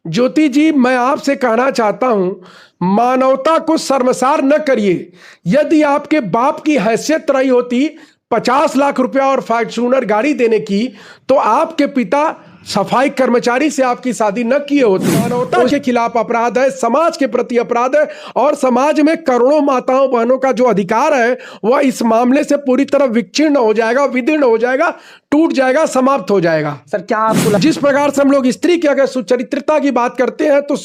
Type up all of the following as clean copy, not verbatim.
ज्योति जी, मैं आपसे कहना चाहता हूं, मानवता को शर्मसार न करिए। यदि आपके बाप की हैसियत रही होती 50 लाख रुपया और फॉर्च्यूनर गाड़ी देने की, तो आपके पिता सफाई कर्मचारी से आपकी शादी न किए होते। मानवता के खिलाफ अपराध है, समाज के प्रति अपराध है, और समाज में करोड़ों माताओं बहनों का जो अधिकार है वह इस मामले से पूरी तरह विच्छिन्न हो जाएगा, विदीर्ण हो जाएगा, टूट जाएगा, समाप्त हो जाएगा। सर, क्या आपको जिस प्रकार से हम लोग स्त्री की अगर सुचरित्रता की बात करते हैं तो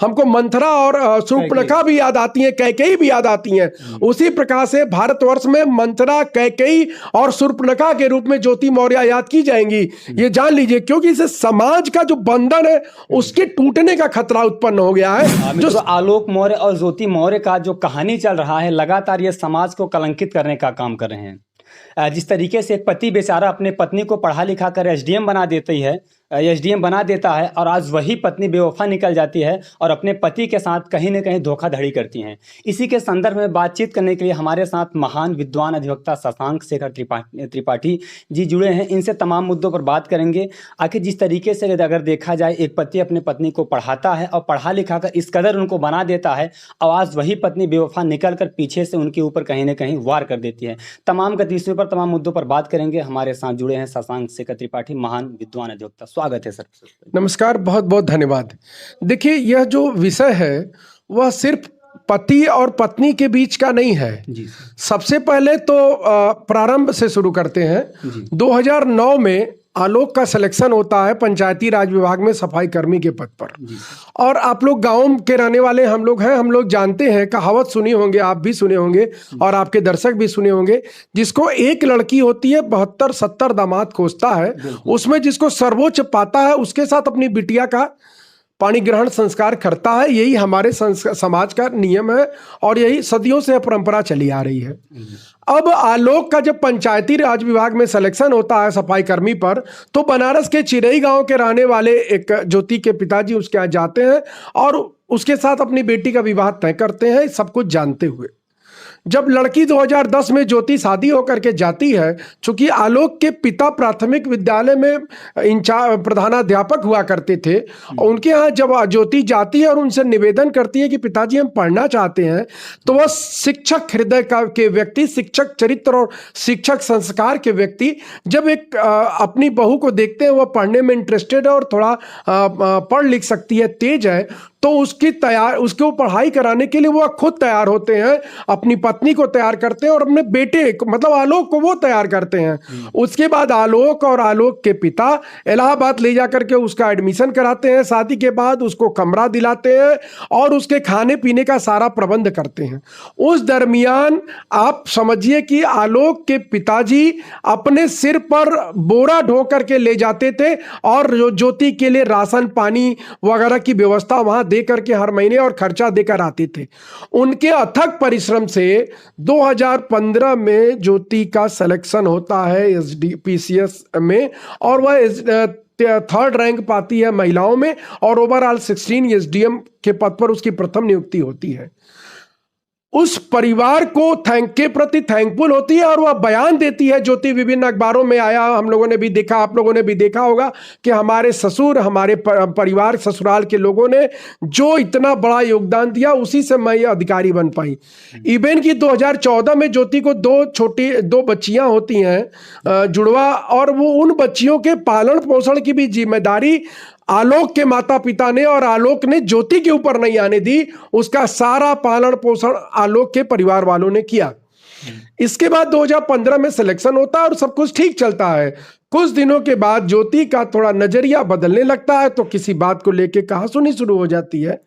हमको मंथरा और शूर्पणखा भी याद आती है, कैकेयी भी याद आती है। उसी प्रकार से भारतवर्ष में मंथरा, कैकेयी और शूर्पणखा के रूप में ज्योति मौर्य याद की जाएंगी। ये जान लीजिए, क्योंकि इसे समाज का जो बंधन है उसके टूटने का खतरा उत्पन्न हो गया है। जो आलोक मौर्य और ज्योति मौर्य का जो कहानी चल रहा है, लगातार ये समाज को कलंकित करने का काम कर रहे हैं। जिस तरीके से एक पति बेचारा अपने पत्नी को पढ़ा लिखा कर एसडीएम बना देता है और आज वही पत्नी बेवफा निकल जाती है और अपने पति के साथ कहीं न कहीं धोखाधड़ी करती हैं। इसी के संदर्भ में बातचीत करने के लिए हमारे साथ महान विद्वान अधिवक्ता शशांक शेखर त्रिपाठी जी जुड़े हैं। इनसे तमाम मुद्दों पर बात करेंगे। आखिर जिस तरीके से अगर देखा जाए, एक पति अपने पत्नी को पढ़ाता है और पढ़ा लिखा कर इस कदर उनको बना देता है और आज वही पत्नी बेवफा निकल कर पीछे से उनके ऊपर कहीं न कहीं वार कर देती है। तमाम गतिविधियों पर, तमाम मुद्दों पर बात करेंगे। हमारे साथ जुड़े हैं शशांक शेखर त्रिपाठी, महान विद्वान अधिवक्ता। स्वागत है सर। नमस्कार, बहुत बहुत धन्यवाद। देखिए, यह जो विषय है वह सिर्फ पति और पत्नी के बीच का नहीं है जी। सबसे पहले तो प्रारंभ से शुरू करते हैं। 2009 में आलोक का सिलेक्शन होता है पंचायती राज विभाग में सफाई कर्मी के पद पर। और आप लोग गांव के रहने वाले हम लोग हैं, हम लोग जानते हैं, कहावत सुनी होंगे, आप भी सुने होंगे और आपके दर्शक भी सुने होंगे, जिसको एक लड़की होती है 72-70 दामाद खोजता है। उसमें जिसको सर्वोच्च पाता है उसके साथ अपनी बिटिया का पाणी ग्रहण संस्कार करता है। यही हमारे समाज का नियम है और यही सदियों से परंपरा चली आ रही है। अब आलोक का जब पंचायती राज विभाग में सिलेक्शन होता है सफाई कर्मी पर, तो बनारस के चिरई गांव के रहने वाले एक ज्योति के पिताजी उसके यहाँ जाते हैं और उसके साथ अपनी बेटी का विवाह तय करते हैं, सब कुछ जानते हुए। जब लड़की 2010 में ज्योति शादी होकर के जाती है, चूंकि आलोक के पिता प्राथमिक विद्यालय में प्रधानाध्यापक हुआ करते थे, और उनके यहाँ जब ज्योति जाती है और उनसे निवेदन करती है कि पिताजी हम पढ़ना चाहते हैं, तो वह शिक्षक हृदय के व्यक्ति, शिक्षक चरित्र और शिक्षक संस्कार के व्यक्ति जब एक अपनी बहू को देखते हैं, वह पढ़ने में इंटरेस्टेड है और थोड़ा पढ़ लिख सकती है, तेज है, तो उसको पढ़ाई कराने के लिए वो खुद तैयार होते हैं, अपनी पत्नी को तैयार करते हैं और अपने बेटे मतलब आलोक को वो तैयार करते हैं। उसके बाद आलोक और आलोक के पिता इलाहाबाद ले जाकर के उसका एडमिशन कराते हैं। शादी के बाद उसको कमरा दिलाते हैं और उसके खाने पीने का सारा प्रबंध करते हैं। उस दरमियान आप समझिए कि आलोक के पिताजी अपने सिर पर बोरा ढो करके ले जाते थे और ज्योति के लिए राशन पानी वगैरह की व्यवस्था वहां दे करके हर महीने और खर्चा देकर आते थे। उनके अथक परिश्रम से 2015 में ज्योति का सिलेक्शन होता है एसडीपीसीएस में और वह 3rd रैंक पाती है महिलाओं में और ओवरऑल 16 एसडीएम के पद पर उसकी प्रथम नियुक्ति होती है। उस परिवार को के प्रति थैंकफुल होती है और वह बयान देती है। ज्योति विभिन्न अखबारों में आया, हम लोगों ने भी देखा, आप लोगों ने भी देखा होगा कि हमारे ससुर, हमारे परिवार ससुराल के लोगों ने जो इतना बड़ा योगदान दिया, उसी से मैं ये अधिकारी बन पाई। इवन की 2014 में ज्योति को दो बच्चियां होती हैं जुड़वा, और वो उन बच्चियों के पालन पोषण की भी जिम्मेदारी आलोक के माता पिता ने और आलोक ने ज्योति के ऊपर नहीं आने दी। उसका सारा पालन पोषण आलोक के परिवार वालों ने किया। इसके बाद 2015 में सिलेक्शन होता है और सब कुछ ठीक चलता है। कुछ दिनों के बाद ज्योति का थोड़ा नजरिया बदलने लगता है, तो किसी बात को लेके कहासुनी शुरू हो जाती है।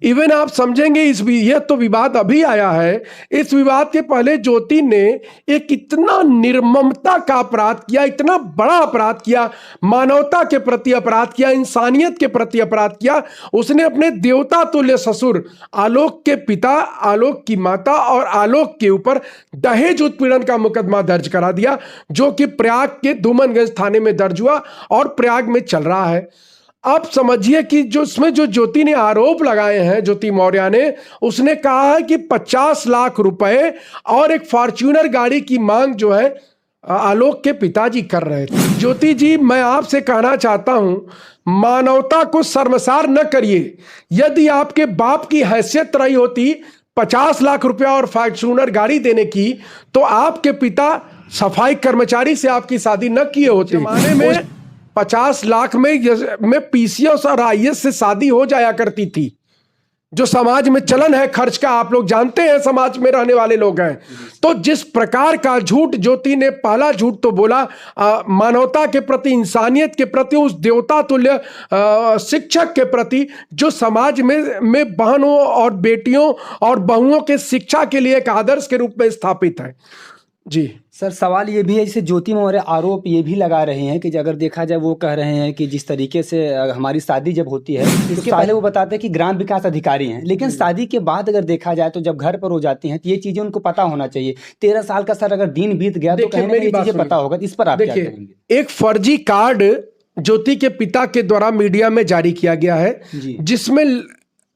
इवन आप समझेंगे यह तो विवाद अभी आया है, इस विवाद के पहले ज्योति ने एक इतना निर्ममता का अपराध किया, इतना बड़ा अपराध किया, मानवता के प्रति अपराध किया, इंसानियत के प्रति अपराध किया। उसने अपने देवता तुल्य ससुर आलोक के पिता, आलोक की माता और आलोक के ऊपर दहेज उत्पीड़न का मुकदमा दर्ज करा दिया, जो कि प्रयाग के धूमनगंज थाने में दर्ज हुआ और प्रयाग में चल रहा है। आप समझिए कि जो इसमें जो ज्योति ने आरोप लगाए हैं, ज्योति मौर्य ने, उसने कहा है कि 50 लाख रुपए और एक फॉर्च्यूनर गाड़ी की मांग जो है आलोक के पिताजी कर रहे थे। ज्योति जी, मैं आपसे कहना चाहता हूं, मानवता को शर्मसार न करिए। यदि आपके बाप की हैसियत रही होती 50 लाख रुपया और फॉर्च्यूनर गाड़ी देने की, तो आपके पिता सफाई कर्मचारी से आपकी शादी न किए होते। जमाने में 50 लाख में पीसीएस और आईएएस से शादी हो जाया करती थी, जो समाज में चलन है खर्च का, आप लोग जानते हैं, समाज में रहने वाले लोग हैं। तो जिस प्रकार का झूठ ज्योति ने, पहला झूठ तो बोला मानवता के प्रति, इंसानियत के प्रति, उस देवता तुल्य शिक्षक के प्रति जो समाज में बहनों और बेटियों और बहुओं के शिक्षा के लिए एक आदर्श के रूप में स्थापित है। जी सर, सवाल ये भी है, जैसे ज्योति मौर्य आरोप ये भी लगा रहे हैं कि अगर देखा जाए, वो कह रहे हैं कि जिस तरीके से हमारी शादी जब होती है, इसके पहले वो बताते हैं कि ग्राम विकास अधिकारी हैं, लेकिन शादी के बाद अगर देखा जाए तो जब घर पर हो जाती हैं तो ये चीजें उनको पता होना चाहिए। 13 साल का सर अगर दिन बीत गया तो कहीं ना कहीं चीजें पता होगा। इस पर आप क्या कहेंगे? एक फर्जी कार्ड ज्योति के पिता के द्वारा मीडिया में जारी किया गया है,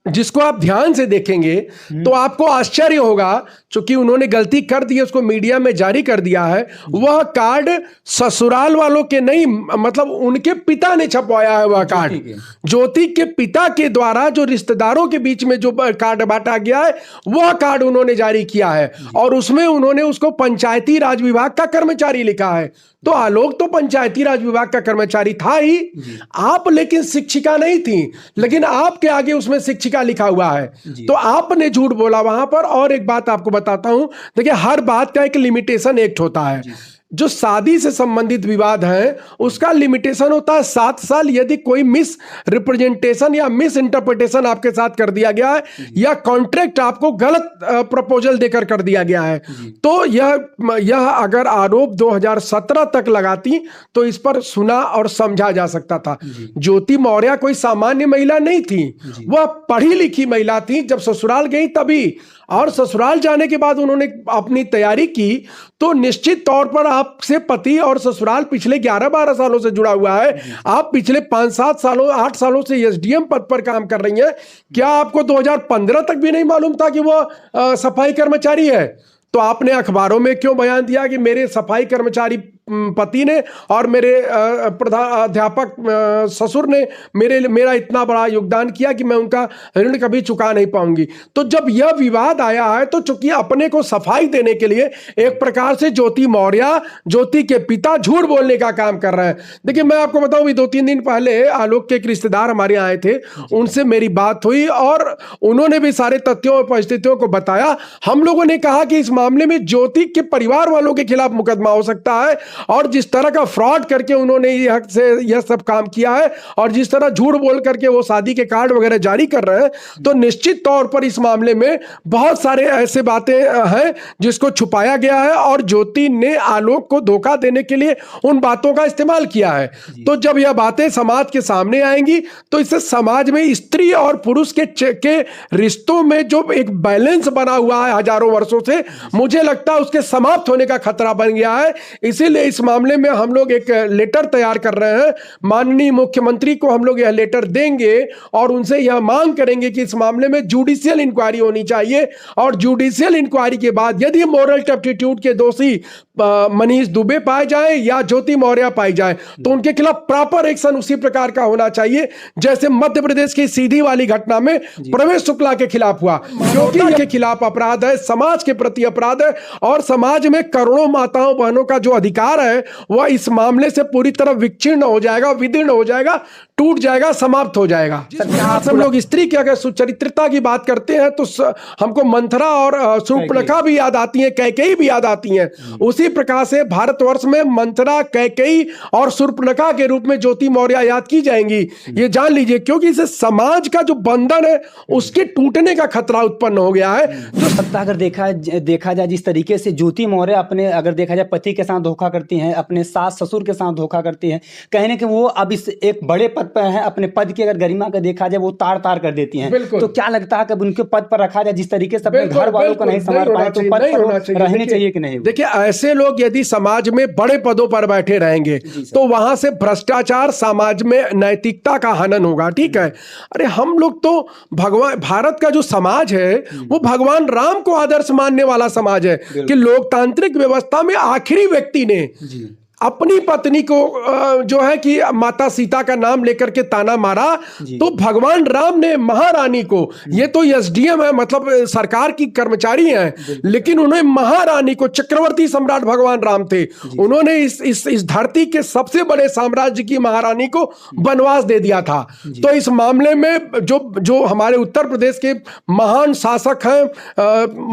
जिसको आप ध्यान से देखेंगे तो आपको आश्चर्य होगा, चूंकि उन्होंने गलती कर दी है, उसको मीडिया में जारी कर दिया है। वह कार्ड ससुराल वालों के नहीं, मतलब उनके पिता ने छपवाया है। वह कार्ड ज्योति के पिता के द्वारा जो रिश्तेदारों के बीच में जो कार्ड बांटा गया है, वह कार्ड उन्होंने जारी किया है, और उसमें उन्होंने उसको पंचायती राज विभाग का कर्मचारी लिखा है। तो आलोक तो पंचायती राज विभाग का कर्मचारी था ही, आप लेकिन शिक्षिका नहीं थी, लेकिन आपके आगे उसमें शिक्षिका लिखा हुआ है, तो आपने झूठ बोला वहां पर। और एक बात आपको बताता हूं, देखिए हर बात का एक लिमिटेशन एक्ट होता है। जो शादी से संबंधित विवाद है उसका लिमिटेशन होता है 7 साल। यदि कोई मिस रिप्रेजेंटेशन या मिस इंटरप्रिटेशन आपके साथ कर दिया गया है, या कॉन्ट्रैक्ट आपको गलत प्रपोजल देकर कर दिया गया है, तो यह अगर आरोप 2017 तक लगाती तो इस पर सुना और समझा जा सकता था। ज्योति मौर्य कोई सामान्य महिला नहीं थी, वह पढ़ी लिखी महिला थी। जब ससुराल गई तभी, और ससुराल जाने के बाद उन्होंने अपनी तैयारी की, तो निश्चित तौर पर आपसे पति और ससुराल पिछले 11-12 सालों से जुड़ा हुआ है। आप पिछले 5-7 सालों 8 सालों से एसडीएम पद पर काम कर रही हैं। क्या आपको 2015 तक भी नहीं मालूम था कि वो सफाई कर्मचारी है? तो आपने अखबारों में क्यों बयान दिया कि मेरे सफाई कर्मचारी पति ने और मेरे अध्यापक ससुर ने मेरा इतना बड़ा योगदान किया कि मैं उनका ऋण कभी चुका नहीं पाऊंगी? तो जब यह विवाद आया है, तो चूंकि अपने को सफाई देने के लिए एक प्रकार से ज्योति मौर्य, ज्योति के पिता झूठ बोलने का काम कर रहे हैं। देखिए मैं आपको बताऊं, 2-3 दिन पहले आलोक के एक रिश्तेदार हमारे आए थे, उनसे मेरी बात हुई और उन्होंने भी सारे तथ्यों और परिस्थितियों को बताया। हम लोगों ने कहा कि इस मामले में ज्योति के परिवार वालों के खिलाफ मुकदमा हो सकता है, और जिस तरह का फ्रॉड करके उन्होंने यह सब काम किया है, और जिस तरह झूठ बोल करके वो शादी के कार्ड वगैरह जारी कर रहे हैं, तो निश्चित तौर पर इस मामले में बहुत सारे ऐसे बातें हैं जिसको छुपाया गया है, और ज्योति ने आलोक को धोखा देने के लिए उन बातों का इस्तेमाल किया है। तो जब यह बातें समाज के सामने आएंगी, तो इससे समाज में स्त्री और पुरुष के रिश्तों में जो एक बैलेंस बना हुआ है हजारों वर्षों से, मुझे लगता है उसके समाप्त होने का खतरा बन गया है। इसीलिए इस मामले में हम लोग एक लेटर तैयार कर रहे हैं। माननीय मुख्यमंत्री को हम लोग यह लेटर देंगे और उनसे यह मांग करेंगे कि इस मामले में जुडिशियल इंक्वायरी होनी चाहिए, और जुडिशियल इंक्वायरी के बाद यदि मोरल टर्प्टिट्यूड के दोषी मनीष दुबे पाए जाए या ज्योति मौर्य पाई जाए, तो उनके खिलाफ प्रॉपर एक्शन उसी प्रकार का होना चाहिए जैसे मध्य प्रदेश की सीधी वाली घटना में प्रवेश शुक्ला के खिलाफ हुआ, क्योंकि के खिलाफ अपराध है, समाज के प्रति अपराध है, और समाज में करोड़ों माताओं बहनों का जो अधिकार है वह इस मामले से पूरी तरह विच्छिन्न हो जाएगा, विदीर्ण हो जाएगा, टूट जाएगा, समाप्त हो जाएगा। हम लोग स्त्री की अगर सुचरित्रता की बात करते हैं तो हमको मंथरा और शूर्पणखा भी याद आती हैं, कैकेयी भी याद आती हैं। उसी प्रकार से भारतवर्ष में मंथरा, कैकेयी और शूर्पणखा के रूप में ज्योति मौर्य याद की जाएंगी, ये जान लीजिए, क्योंकि इसे समाज का जो बंधन है उसके टूटने का खतरा उत्पन्न हो गया है। जो सत्ता अगर देखा जाए जिस तरीके से ज्योति मौर्य अपने अगर देखा जाए पति के साथ धोखा करती हैं, अपने सास ससुर के साथ धोखा करती हैं, कहने कि वो अब इस एक बड़े पद पर हैं, अपने पद की अगर गरिमा का देखा जाए वो तार तार कर देती हैं, तो क्या लगता है कि उनके पद पर रखा जाए जिस तरीके से अपने घर वालों को नहीं संभाल पाए, तो पद पर रहने चाहिए कि नहीं? देखिए ऐसे लोग यदि समाज में बड़े पदों पर बैठे रहेंगे तो वहां से भ्रष्टाचार, समाज में नैतिकता का हनन होगा। ठीक है, अरे हम लोग तो भगवान, भारत का जो समाज है वो भगवान राम को आदर्श मानने वाला समाज है कि लोकतांत्रिक व्यवस्था में आखिरी व्यक्ति ने जी अपनी पत्नी को जो है कि माता सीता का नाम लेकर के ताना मारा, तो भगवान राम ने महारानी को, ये तो एसडीएम है, मतलब सरकार की कर्मचारी हैं, लेकिन उन्हें महारानी को, चक्रवर्ती सम्राट भगवान राम थे, उन्होंने इस धरती के सबसे बड़े साम्राज्य की महारानी को वनवास दे दिया था। तो इस मामले में जो हमारे उत्तर प्रदेश के महान शासक हैं,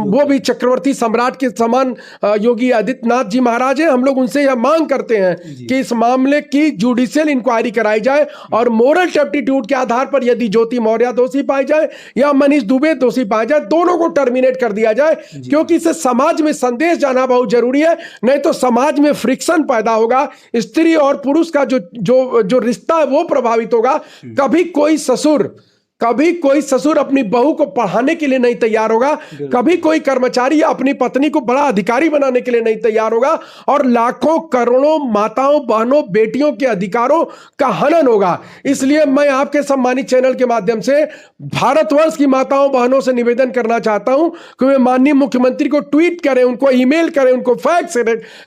वो भी चक्रवर्ती सम्राट के समान योगी आदित्यनाथ जी महाराज हैं। हम लोग उनसे यह मांग करते हैं कि इस मामले की जुडिशियल इंक्वायरी कराई जाए और मोरल टैप्टीट्यूड के आधार पर यदि ज्योति मौर्य दोषी पाई जाए या मनीष दुबे दोषी पाया जाए, दोनों को टर्मिनेट कर दिया जाए, क्योंकि इससे समाज में संदेश जाना बहुत जरूरी है। नहीं तो समाज में फ्रिक्शन पैदा होगा, स्त्री और पुरुष का जो रिश्ता है वो प्रभावित होगा। कभी कोई ससुर अपनी बहू को पढ़ाने के लिए नहीं तैयार होगा, कभी कोई कर्मचारी अपनी पत्नी को बड़ा अधिकारी बनाने के लिए नहीं तैयार होगा, और लाखों करोड़ों माताओं बहनों बेटियों के अधिकारों का हनन होगा। इसलिए मैं आपके सम्मानित चैनल के माध्यम से भारतवर्ष की माताओं बहनों से निवेदन करना चाहता हूं कि वे माननीय मुख्यमंत्री को ट्वीट करें, उनको ईमेल करें, उनको फैक्स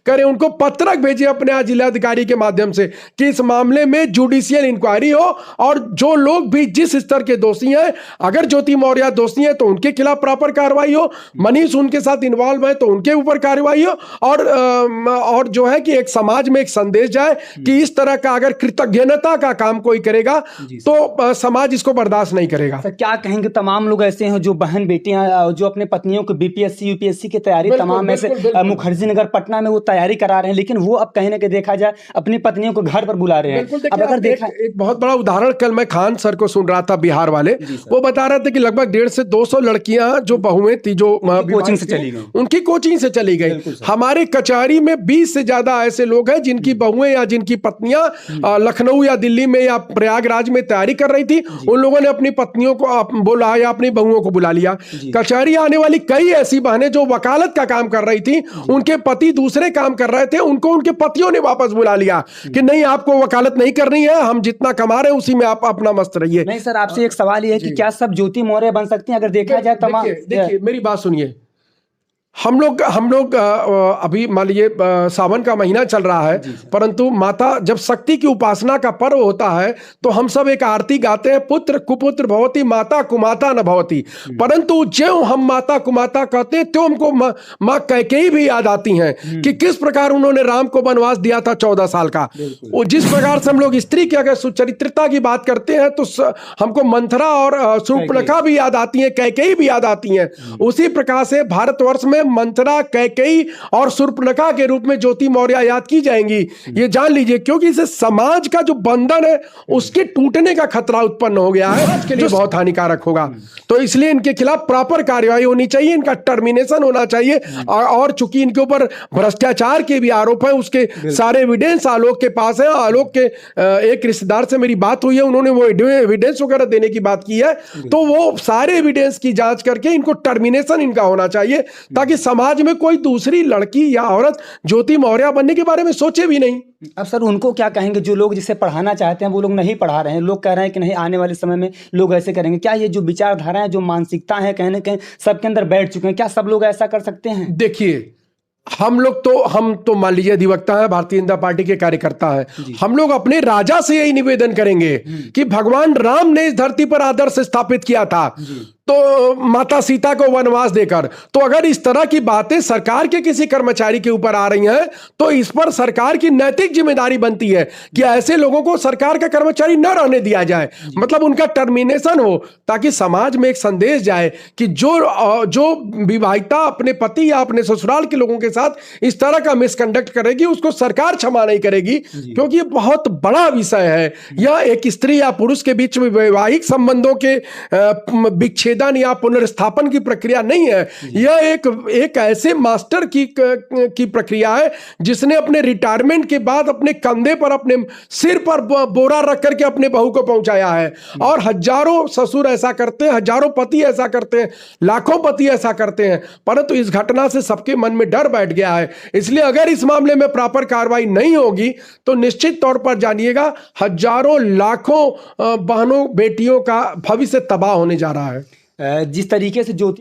करें, उनको पत्रक भेजें अपने जिलाधिकारी के माध्यम से कि इस मामले में जुडिशियल इंक्वायरी हो, और जो लोग भी जिस स्तर के दोषी हैं, अगर ज्योति मौर्य दोषी हैं तो उनके खिलाफ प्रॉपर कार्रवाई हो, मनीष उनके साथ इन्वॉल्व है तो उनके ऊपर कार्रवाई हो, और जो है कि एक समाज में एक संदेश जाए कि इस तरह का अगर कृतज्ञता का काम कोई करेगा तो समाज इसको बर्दाश्त नहीं करेगा। तो क्या कहेंगे, तमाम लोग ऐसे हैं जो बहन बेटियां जो अपने पत्नियों को बीपीएससी यूपीएससी की तैयारी, तमाम ऐसे मुखर्जी नगर पटना में वो तैयारी करा रहे हैं, लेकिन वो अब कहीं ना कहीं देखा जाए अपनी पत्नियों को घर पर बुला रहे हैं। अब अगर देखा एक बहुत बड़ा उदाहरण, कल मैं खान सर को सुन रहा था, बिहार वाले, वो बता रहे थे कि लगभग 150 से 200 लड़कियां जो बहुएं थी जो कोचिंग से चली गई, उनकी कोचिंग से चली गई। हमारे कचहरी में 20 से ज्यादा ऐसे लोग हैं जिनकी बहुएं या जिनकी पत्नियां लखनऊ या दिल्ली में या प्रयागराज में तैयारी कर रही थी, उन लोगों ने अपनी पत्नियों को बोला या अपनी बहुओं को बुला लिया। कचहरी आने वाली कई ऐसी बहनें जो वकालत का काम कर रही थी, उनके पति दूसरे काम कर रहे थे, उनको उनके पतियों ने वापस बुला लिया कि नहीं, आपको वकालत नहीं करनी है, हम जितना कमा रहे हैं उसी में आप अपना मस्त रहिए। नहीं सर, आपसे एक सवाल ये है कि क्या सब ज्योति मौर्य बन सकती हैं? अगर देखा जाए तमाम, देखिए मेरी बात सुनिए, हम लोग अभी मान लीजिए सावन का महीना चल रहा है, परंतु माता जब शक्ति की उपासना का पर्व होता है तो हम सब एक आरती गाते हैं, पुत्र कुपुत्र भवती माता कुमाता न भवती। परंतु जो हम माता कुमाता कहते हैं तो हमको माँ कैकेयी भी याद आती हैं कि किस प्रकार उन्होंने राम को वनवास दिया था 14 साल का। वो जिस प्रकार से हम लोग स्त्री की अगर सुचरित्रता की बात करते हैं तो हमको मंथरा और शूर्पणखा भी याद आती है, कैकेयी भी याद आती है। उसी प्रकार से भारतवर्ष में मंथरा, कैकेयी और शूर्पणखा के रूप में ज्योति मौर्य याद की जाएंगी, ये जान लीजिए, क्योंकि इससे समाज का जो बंधन है उसके टूटने का खतरा उत्पन्न हो गया है, आज के लिए बहुत हानिकारक होगा। तो इसलिए इनके खिलाफ प्रॉपर कार्रवाई होनी चाहिए, इनका टर्मिनेशन होना चाहिए। और चूंकि इनके ऊपर भ्रष्टाचार के भी आरोप है, उसके सारे एविडेंस आलोक के पास है। आलोक के एक रिश्तेदार से मेरी बात हुई है, उन्होंने वो एविडेंस वगैरह देने की बात की है, तो वो सारे एविडेंस की जांच करके इनको टर्मिनेशन इनका होना चाहिए, ताकि समाज में कोई दूसरी लड़की या औरत ज्योति मौर्य बनने के बारे में सोचे भी नहीं। अब सर उनको क्या कहेंगे जो लोग जिसे पढ़ाना चाहते हैं वो लोग नहीं पढ़ा रहे हैं, लोग कह रहे हैं कि नहीं आने वाले समय में लोग ऐसे करेंगे? क्या ये जो विचारधाराएं जो मानसिकता है कहीं ना कहीं सबके अंदर बैठ चुके हैं, क्या सब लोग ऐसा कर सकते हैं? देखिए हम तो मान लीजिए अधिवक्ता है, भारतीय जनता पार्टी के कार्यकर्ता है, हम लोग अपने राजा से यही निवेदन करेंगे कि भगवान राम ने इस धरती पर आदर्श स्थापित किया था, तो माता सीता को वनवास देकर, तो अगर इस तरह की बातें सरकार के किसी कर्मचारी के ऊपर आ रही हैं तो इस पर सरकार की नैतिक जिम्मेदारी बनती है कि ऐसे लोगों को सरकार का कर्मचारी न रहने दिया जाए, मतलब उनका टर्मिनेशन हो, ताकि समाज में एक संदेश जाए कि जो विवाहिता अपने पति या अपने ससुराल के लोगों के साथ इस तरह का मिसकंडक्ट करेगी उसको सरकार क्षमा नहीं करेगी, क्योंकि ये बहुत बड़ा विषय है। यह एक स्त्री या पुरुष के बीच में वैवाहिक संबंधों के विच्छेद या पुनर्स्थापन की प्रक्रिया नहीं है, यह एक ऐसे मास्टर की प्रक्रिया है जिसने अपने रिटायरमेंट के बाद अपने कंधे पर अपने सिर पर बोरा रख करके अपने बहू को पहुंचाया है। और हजारों ससुर ऐसा करते हैं, हजारों पति ऐसा करते हैं, लाखों पति ऐसा करते हैं, परंतु इस घटना से सबके मन में डर बैठ गया है। इसलिए अगर इस मामले में प्रॉपर कार्रवाई नहीं होगी तो निश्चित तौर पर जानिएगा हजारों लाखों बहनों बेटियों का भविष्य तबाह होने जा रहा है। जिस तरीके से ज्योति